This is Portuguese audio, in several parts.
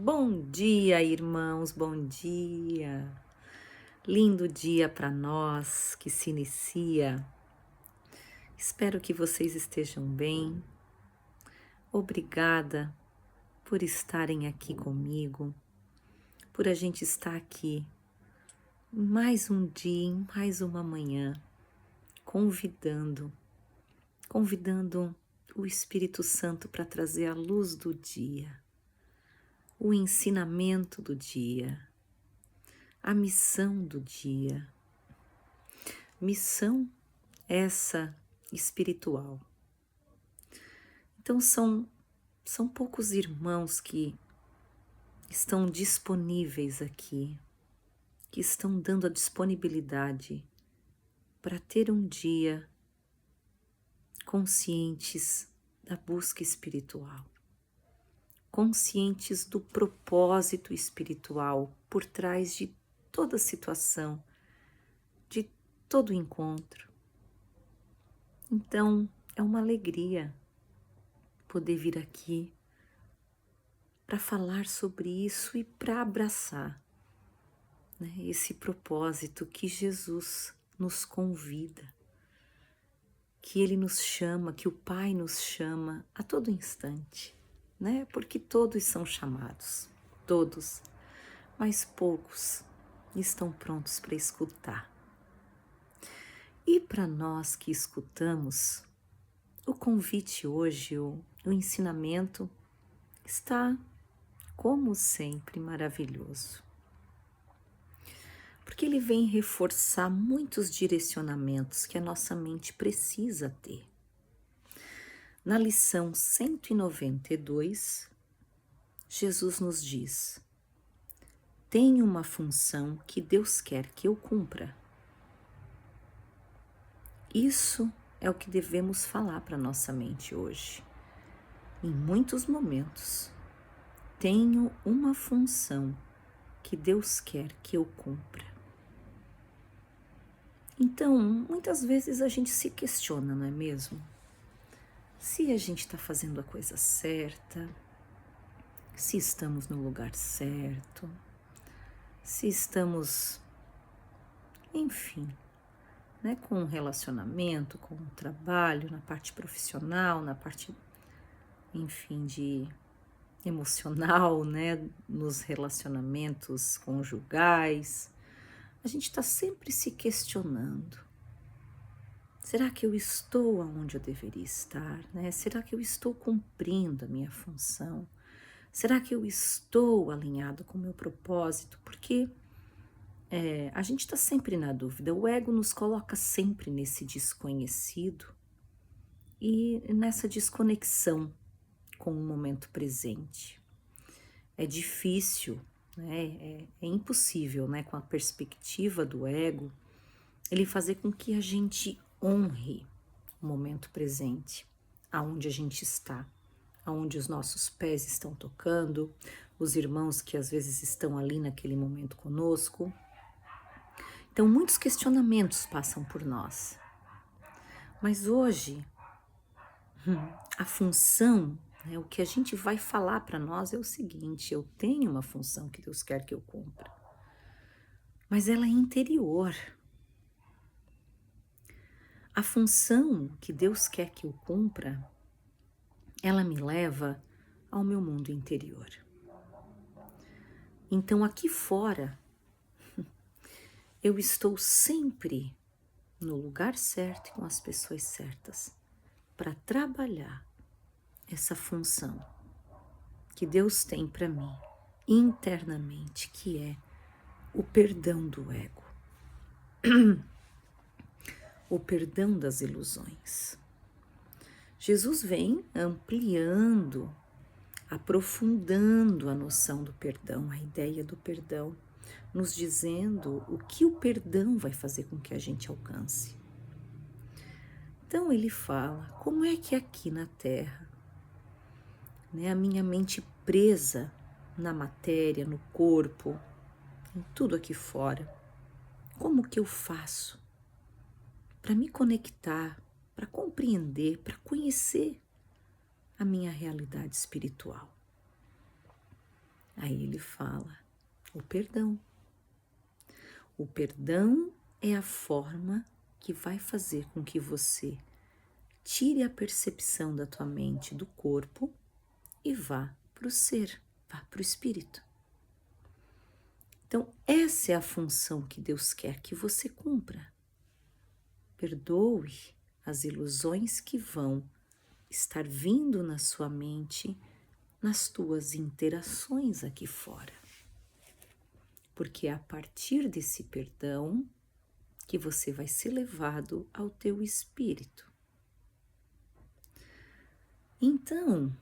Bom dia, irmãos, bom dia. Lindo dia para nós que se inicia. Espero que vocês estejam bem. Obrigada por estarem aqui comigo, por a gente estar aqui em mais um dia, em mais uma manhã, convidando o Espírito Santo para trazer a luz do dia, o ensinamento do dia, a missão do dia. Missão essa espiritual. Então são poucos irmãos que estão disponíveis aqui, que estão dando a disponibilidade para ter um dia conscientes da busca espiritual, conscientes do propósito espiritual por trás de toda situação, de todo encontro. Então, é uma alegria poder vir aqui para falar sobre isso e para abraçar, né, esse propósito que Jesus nos convida, que Ele nos chama, que o Pai nos chama a todo instante, né? Porque todos são chamados, todos, mas poucos estão prontos para escutar. E para nós que escutamos, o convite hoje, o ensinamento está, como sempre, maravilhoso. Porque ele vem reforçar muitos direcionamentos que a nossa mente precisa ter. Na lição 192, Jesus nos diz: tenho uma função que Deus quer que eu cumpra. Isso é o que devemos falar para nossa mente hoje. Em muitos momentos, tenho uma função que Deus quer que eu cumpra. Então, muitas vezes a gente se questiona, não é mesmo? Se a gente está fazendo a coisa certa, se estamos no lugar certo, se estamos, enfim, né, com o relacionamento, com o trabalho, na parte profissional, na parte, enfim, de emocional, né, nos relacionamentos conjugais. A gente está sempre se questionando. Será que eu estou onde eu deveria estar, né? Será que eu estou cumprindo a minha função? Será que eu estou alinhado com o meu propósito? Porque a gente está sempre na dúvida. O ego nos coloca sempre nesse desconhecido e nessa desconexão com o momento presente. É difícil, né? É impossível, né? Com a perspectiva do ego, ele fazer com que a gente honre o momento presente, aonde a gente está, aonde os nossos pés estão tocando, os irmãos que às vezes estão ali naquele momento conosco. Então, muitos questionamentos passam por nós. Mas hoje, a função, né, o que a gente vai falar para nós é o seguinte: eu tenho uma função que Deus quer que eu cumpra, mas ela é interior. A função que Deus quer que eu cumpra, ela me leva ao meu mundo interior. Então, aqui fora, eu estou sempre no lugar certo e com as pessoas certas para trabalhar essa função que Deus tem para mim internamente, que é o perdão do ego, o perdão das ilusões. Jesus vem ampliando, aprofundando a noção do perdão, a ideia do perdão, nos dizendo o que o perdão vai fazer com que a gente alcance. Então ele fala, como é que aqui na Terra, né, a minha mente presa na matéria, no corpo, em tudo aqui fora, como que eu faço para me conectar, para compreender, para conhecer a minha realidade espiritual? Aí ele fala, o perdão. O perdão é a forma que vai fazer com que você tire a percepção da tua mente do corpo e vá para o ser, vá para o espírito. Então, essa é a função que Deus quer que você cumpra. Perdoe as ilusões que vão estar vindo na sua mente nas tuas interações aqui fora. Porque é a partir desse perdão que você vai ser levado ao teu espírito. Então,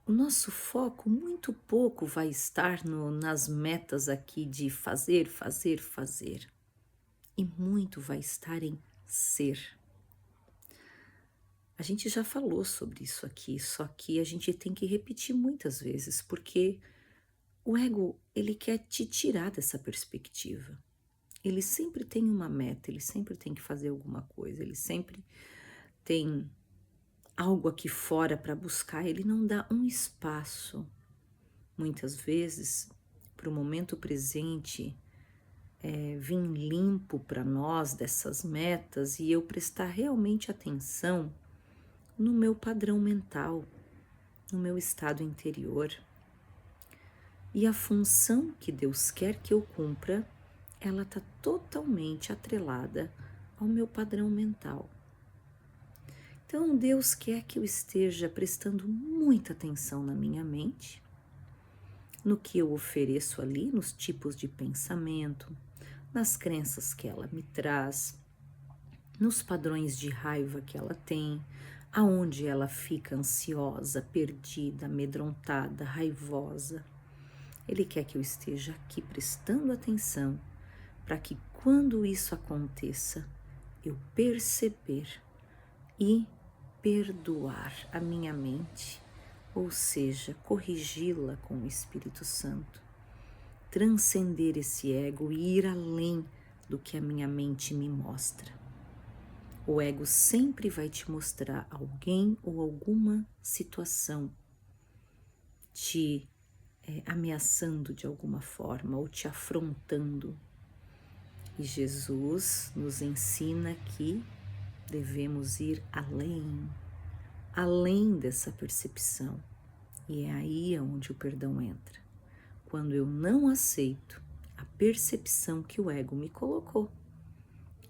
o nosso foco muito pouco vai estar nas metas aqui de fazer, fazer, fazer. E muito vai estar em ser. A gente já falou sobre isso aqui, só que a gente tem que repetir muitas vezes, porque o ego, ele quer te tirar dessa perspectiva. Ele sempre tem uma meta, ele sempre tem que fazer alguma coisa, ele sempre tem algo aqui fora para buscar, ele não dá um espaço, muitas vezes, para o momento presente, vir limpo para nós dessas metas e eu prestar realmente atenção no meu padrão mental, no meu estado interior. E a função que Deus quer que eu cumpra, ela está totalmente atrelada ao meu padrão mental. Então, Deus quer que eu esteja prestando muita atenção na minha mente, no que eu ofereço ali, nos tipos de pensamento, nas crenças que ela me traz, nos padrões de raiva que ela tem, aonde ela fica ansiosa, perdida, amedrontada, raivosa. Ele quer que eu esteja aqui prestando atenção para que quando isso aconteça, eu perceber e perdoar a minha mente, ou seja, corrigi-la com o Espírito Santo, transcender esse ego e ir além do que a minha mente me mostra. O ego sempre vai te mostrar alguém ou alguma situação te ameaçando de alguma forma ou te afrontando. E Jesus nos ensina que devemos ir além dessa percepção. E é aí onde o perdão entra. Quando eu não aceito a percepção que o ego me colocou,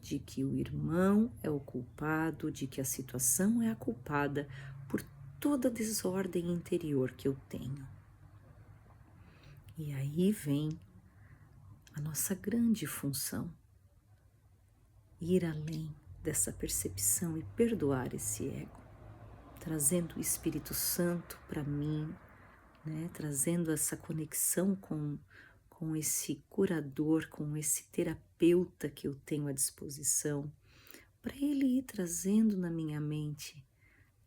de que o irmão é o culpado, de que a situação é a culpada por toda a desordem interior que eu tenho. E aí vem a nossa grande função, ir além dessa percepção e perdoar esse ego, trazendo o Espírito Santo para mim, né? Trazendo essa conexão com esse curador, com esse terapeuta que eu tenho à disposição, para ele ir trazendo na minha mente,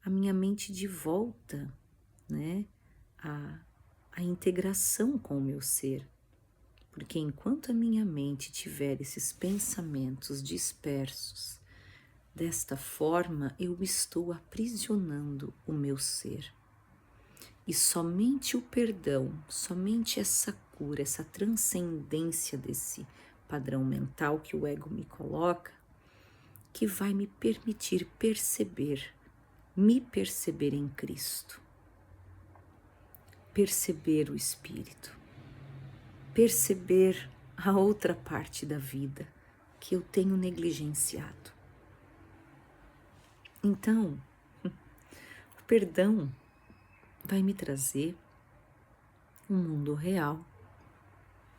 a minha mente de volta, né? A integração com o meu ser. Porque enquanto a minha mente tiver esses pensamentos dispersos, desta forma eu estou aprisionando o meu ser. E somente o perdão, somente essa cura, essa transcendência desse padrão mental que o ego me coloca, que vai me permitir me perceber em Cristo, perceber o Espírito, perceber a outra parte da vida que eu tenho negligenciado. Então, o perdão vai me trazer um mundo real.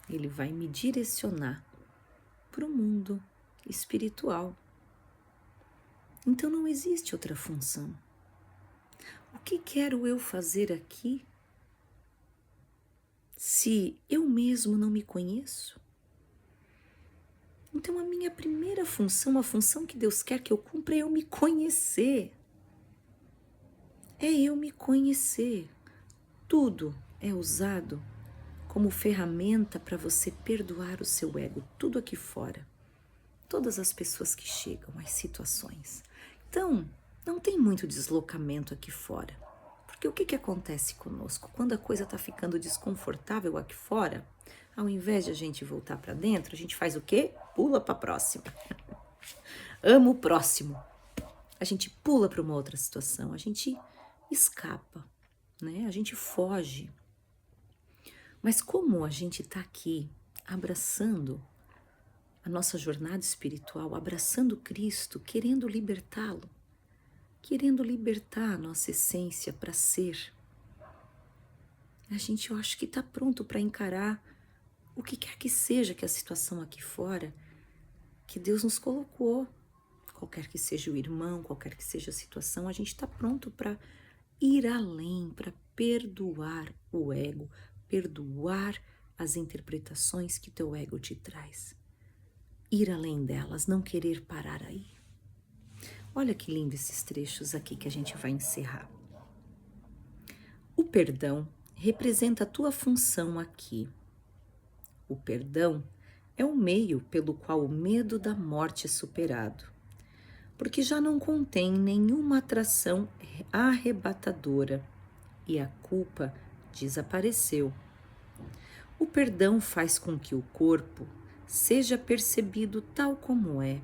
Ele vai me direcionar para o mundo espiritual. Então não existe outra função. O que quero eu fazer aqui se eu mesmo não me conheço? Então a minha primeira função, a função que Deus quer que eu cumpra é eu me conhecer. É eu me conhecer. Tudo é usado como ferramenta para você perdoar o seu ego, tudo aqui fora. Todas as pessoas que chegam, as situações. Então, não tem muito deslocamento aqui fora, Porque o que que acontece conosco? Quando a coisa está ficando desconfortável aqui fora, ao invés de a gente voltar para dentro, a gente faz o quê? Pula para a próxima. Ama o próximo. A gente pula para uma outra situação, a gente escapa, né? A gente foge. Mas como a gente está aqui abraçando a nossa jornada espiritual, abraçando Cristo, querendo libertá-lo, querendo libertar a nossa essência para ser, a gente, eu acho que está pronto para encarar o que quer que seja que a situação aqui fora, que Deus nos colocou. Qualquer que seja o irmão, qualquer que seja a situação, a gente está pronto para ir além, para perdoar o ego, perdoar as interpretações que teu ego te traz. Ir além delas, não querer parar aí. Olha que lindo esses trechos aqui que a gente vai encerrar. O perdão representa a tua função aqui. O perdão é o meio pelo qual o medo da morte é superado, porque já não contém nenhuma atração arrebatadora e a culpa desapareceu. O perdão faz com que o corpo seja percebido tal como é,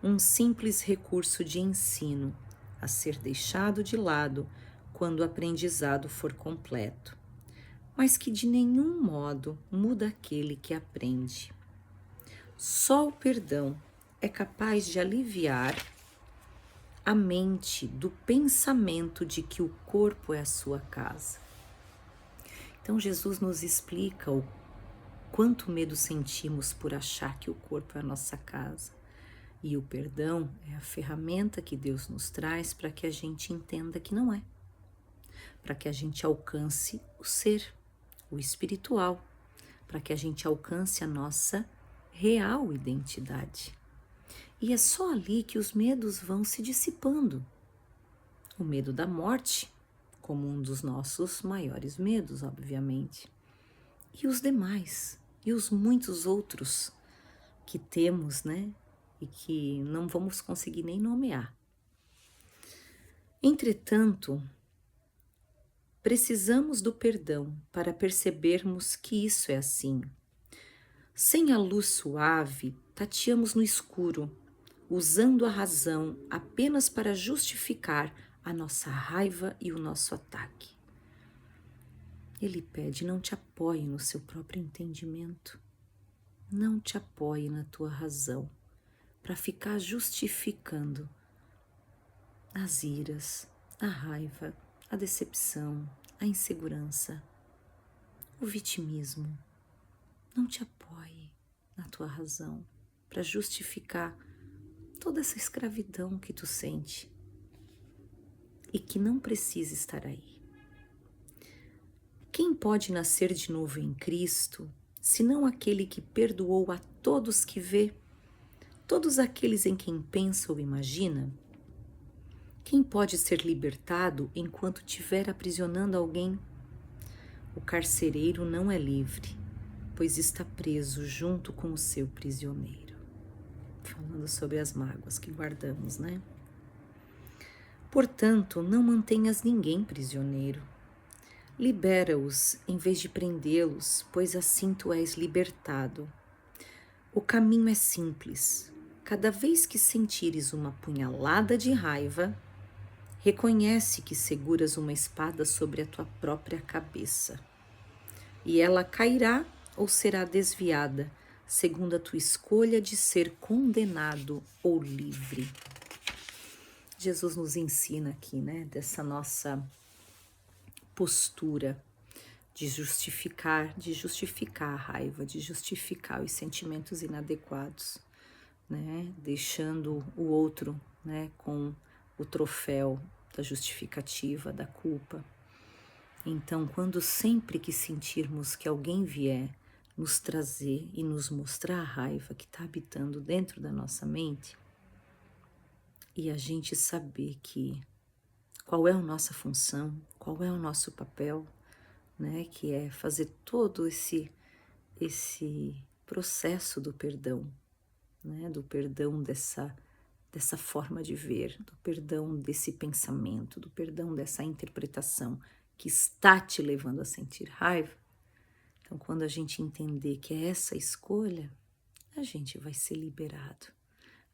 um simples recurso de ensino a ser deixado de lado quando o aprendizado for completo, mas que de nenhum modo muda aquele que aprende. Só o perdão é capaz de aliviar a mente do pensamento de que o corpo é a sua casa. Então Jesus nos explica o quanto medo sentimos por achar que o corpo é a nossa casa. E o perdão é a ferramenta que Deus nos traz para que a gente entenda que não é. Para que a gente alcance o ser, o espiritual, para que a gente alcance a nossa real identidade. E é só ali que os medos vão se dissipando. O medo da morte, como um dos nossos maiores medos, obviamente. E os demais, e os muitos outros que temos, né? E que não vamos conseguir nem nomear. Entretanto, precisamos do perdão para percebermos que isso é assim. Sem a luz suave, tateamos no escuro, usando a razão apenas para justificar a nossa raiva e o nosso ataque. Ele pede, não te apoie no seu próprio entendimento, não te apoie na tua razão, para ficar justificando as iras, a raiva, a decepção, a insegurança, o vitimismo. Não te apoie na tua razão para justificar toda essa escravidão que tu sente e que não precisa estar aí. Quem pode nascer de novo em Cristo, senão aquele que perdoou a todos que vê, todos aqueles em quem pensa ou imagina? Quem pode ser libertado enquanto estiver aprisionando alguém? O carcereiro não é livre, pois está preso junto com o seu prisioneiro. Falando sobre as mágoas que guardamos, né? Portanto, não mantenhas ninguém prisioneiro. Libera-os em vez de prendê-los, pois assim tu és libertado. O caminho é simples. Cada vez que sentires uma punhalada de raiva, reconhece que seguras uma espada sobre a tua própria cabeça. E ela cairá ou será desviada, segundo a tua escolha de ser condenado ou livre. Jesus nos ensina aqui, né, dessa nossa postura de justificar a raiva, de justificar os sentimentos inadequados, né, deixando o outro, né, com o troféu da justificativa, da culpa. Então, quando sempre que sentirmos que alguém vier nos trazer e nos mostrar a raiva que está habitando dentro da nossa mente, e a gente saber que qual é a nossa função, qual é o nosso papel, né, que é fazer todo esse processo do perdão, né, do perdão dessa forma de ver, do perdão desse pensamento, do perdão dessa interpretação que está te levando a sentir raiva. Então, quando a gente entender que é essa escolha, a gente vai ser liberado,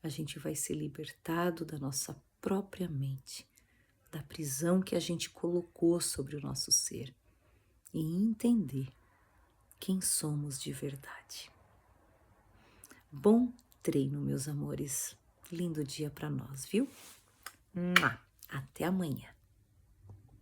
a gente vai ser libertado da nossa própria mente, da prisão que a gente colocou sobre o nosso ser e entender quem somos de verdade. Bom treino, meus amores. Lindo dia para nós, viu? Até amanhã.